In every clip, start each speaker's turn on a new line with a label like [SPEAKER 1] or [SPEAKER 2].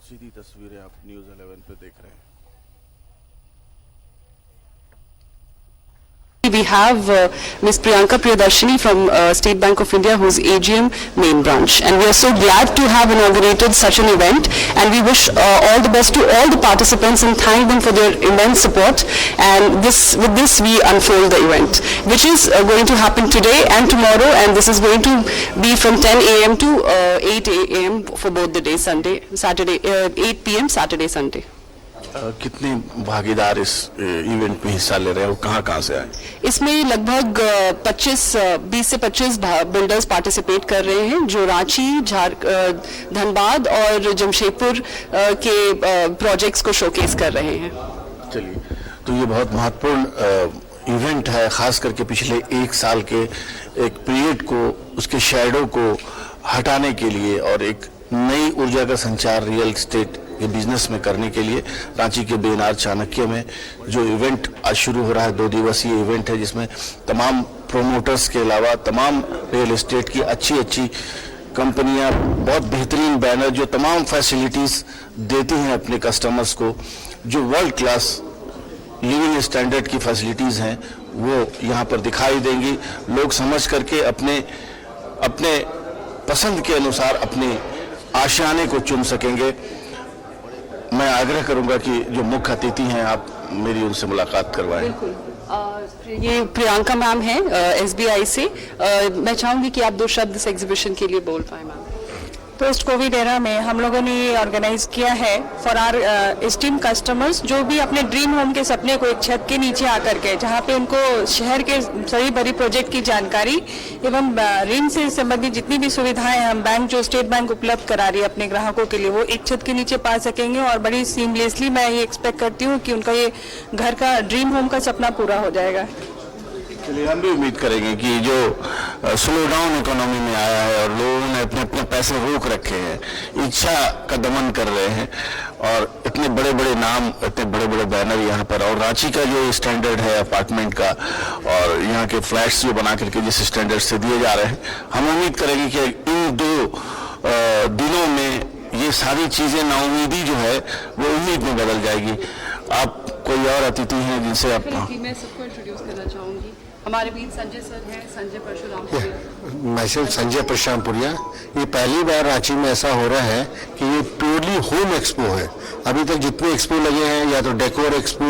[SPEAKER 1] सीधी तस्वीरें आप न्यूज़ 11 पे देख रहे हैं।
[SPEAKER 2] We have Ms. Priyanka Priyadarshini from State Bank of India, who's AGM main branch, and we are so glad to have inaugurated such an event, and we wish all the best to all the participants and thank them for their immense support. And with this we unfold the event, which is going to happen today and tomorrow, and this is going to be from 10 a.m. to 8 a.m. for both the days, Saturday 8 p.m. Saturday, Sunday.
[SPEAKER 1] कितने भागीदार इस event में हिस्सा ले रहे हैं और कहाँ से आए?
[SPEAKER 2] इसमें लगभग 20 से 25 बिल्डर्स पार्टिसिपेट कर रहे हैं, जो रांची, धनबाद और जमशेदपुर के प्रोजेक्ट्स को शोकेस कर रहे हैं।
[SPEAKER 1] चलिए, तो ये बहुत महत्वपूर्ण इवेंट है, खास करके पिछले एक साल के एक पीरियड को, उसके शैडो को हटाने के लिए और एक नई ऊर्जा का संचार रियल एस्टेट के बिजनेस में करने के लिए रांची के बेनार चाणक्य में जो इवेंट आज शुरू हो रहा है, 2 दिवसीय इवेंट है, जिसमें तमाम प्रोमोटर्स के अलावा तमाम रियल एस्टेट की अच्छी कंपनियां, बहुत बेहतरीन बैनर जो तमाम फैसिलिटीज देती हैं अपने कस्टमर्स को, जो वर्ल्ड क्लास लिविंग स्टैंडर्ड की फैसिलिटीज हैं, वो यहाँ पर दिखाई देंगी। लोग समझ करके अपने पसंद के अनुसार अपने आशियाने को चुन सकेंगे। मैं आग्रह करूंगा कि जो मुख्य अतिथि हैं, आप मेरी उनसे मुलाकात करवाएं।
[SPEAKER 2] बिल्कुल। ये प्रियंका मैम हैं SBI से। मैं चाहूंगी कि आप 2 शब्द इस एग्जीबिशन के लिए बोल पाए मैम।
[SPEAKER 3] पोस्ट कोविड एरा में हम लोगों ने ये ऑर्गेनाइज किया है फॉर आर एस्टीम कस्टमर्स, जो भी अपने ड्रीम होम के सपने को एक छत के नीचे आकर के, जहाँ पे उनको शहर के सभी बड़ी प्रोजेक्ट की जानकारी एवं ऋण से संबंधित जितनी भी सुविधाएं हम बैंक, जो स्टेट बैंक उपलब्ध करा रही है अपने ग्राहकों के लिए, वो एक छत के नीचे पा सकेंगे और बड़ी सीमलेसली मैं ये एक्सपेक्ट करती हूँ कि उनका ये घर का ड्रीम होम का सपना पूरा हो जाएगा।
[SPEAKER 1] चलिए, हम भी उम्मीद करेंगे कि जो स्लो डाउन इकोनॉमी में आया है और लोगों ने अपने पैसे रोक रखे हैं, इच्छा का दमन कर रहे हैं, और इतने बड़े नाम, इतने बड़े बैनर यहाँ पर, और रांची का जो स्टैंडर्ड है अपार्टमेंट का और यहाँ के फ्लैट्स जो बना करके जिस स्टैंडर्ड से दिए जा रहे हैं, हम उम्मीद करेंगे कि इन 2 दिनों में ये सारी चीजें, नाउमीदी जो है वो उम्मीद में बदल जाएगी। आप कोई और अतिथि हैं जिनसे आप?
[SPEAKER 2] मैं सबको इंट्रोड्यूस करना चाहूंगी। हमारे बीच संजय सर हैं, संजय परशुरामपुरिया।
[SPEAKER 4] मैं सिर्फ संजय परशुरामपुरिया। ये पहली बार रांची में ऐसा हो रहा है कि ये प्योरली होम एक्सपो है। अभी तक जितने एक्सपो लगे हैं, या तो डेकोर एक्सपो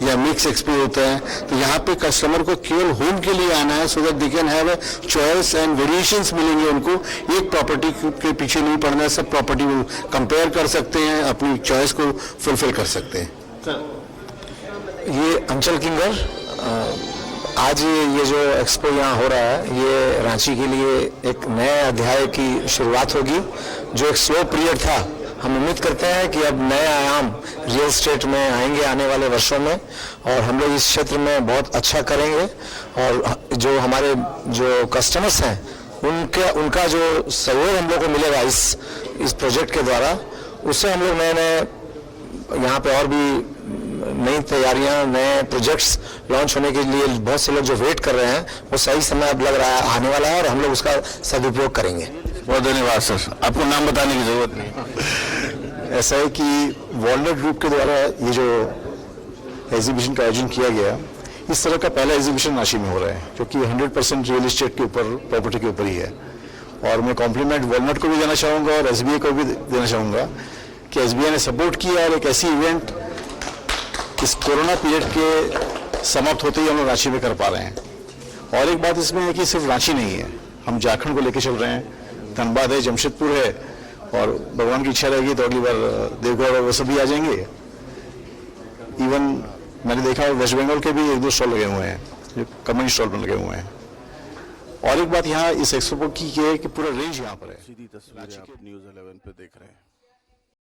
[SPEAKER 4] या मिक्स एक्सपो होता है, तो यहाँ पे कस्टमर को केवल होम के लिए आना है, so that they can have a choice and variations मिलेंगे उनको। एक प्रॉपर्टी के पीछे नहीं पड़ना है, सब प्रॉपर्टी वो कंपेयर कर सकते हैं, अपनी चॉइस को फुलफिल कर सकते हैं।
[SPEAKER 5] ये अंचल किंगर, आज ये जो एक्सपो यहाँ हो रहा है, ये रांची के लिए एक नए अध्याय की शुरुआत होगी। जो एक स्लो पीरियड था, हम उम्मीद करते हैं कि अब नए आयाम रियल एस्टेट में आएंगे आने वाले वर्षों में, और हम लोग इस क्षेत्र में बहुत अच्छा करेंगे। और जो हमारे जो कस्टमर्स हैं, उनका जो सहयोग हम लोग को मिलेगा इस प्रोजेक्ट के द्वारा, उससे हम लोग नए यहाँ पे और भी नई तैयारियां, नए प्रोजेक्ट्स लॉन्च होने के लिए बहुत से लोग जो वेट कर रहे हैं, वो सही समय अब लग रहा है आने वाला है, और हम लोग उसका सदुपयोग करेंगे।
[SPEAKER 1] बहुत धन्यवाद सर, आपको नाम बताने की जरूरत नहीं।
[SPEAKER 4] ऐसा है कि वॉलनट ग्रुप के द्वारा ये जो एग्जीबिशन का आयोजन किया गया, इस तरह का पहला एग्जीबिशन रांची में हो रहा है, जो कि 100% रियल एस्टेट के ऊपर, प्रॉपर्टी के ऊपर ही है। और मैं कॉम्प्लीमेंट वॉलनट को भी देना चाहूँगा और SBI को भी देना चाहूँगा कि SBI ने सपोर्ट किया और एक ऐसी इवेंट इस कोरोना पीरियड के समाप्त होते ही हम लोग रांची में कर पा रहे हैं। और एक बात इसमें है कि सिर्फ रांची नहीं है, हम झारखंड को लेकर चल रहे हैं, धनबाद है, जमशेदपुर है, और भगवान की इच्छा रहेगी तो अगली बार देवगढ़ और वो सभी आ जाएंगे। इवन मैंने देखा वेस्ट बंगाल के भी 1-2 स्टॉल लगे हुए हैं, जो कमेंट स्टॉल पर लगे हुए हैं। और एक बात यहाँ इस एक्सपो की है कि पूरा रेंज यहाँ पर है।
[SPEAKER 1] सीधी तस्वीरें आप न्यूज़ 11 पे देख रहे हैं।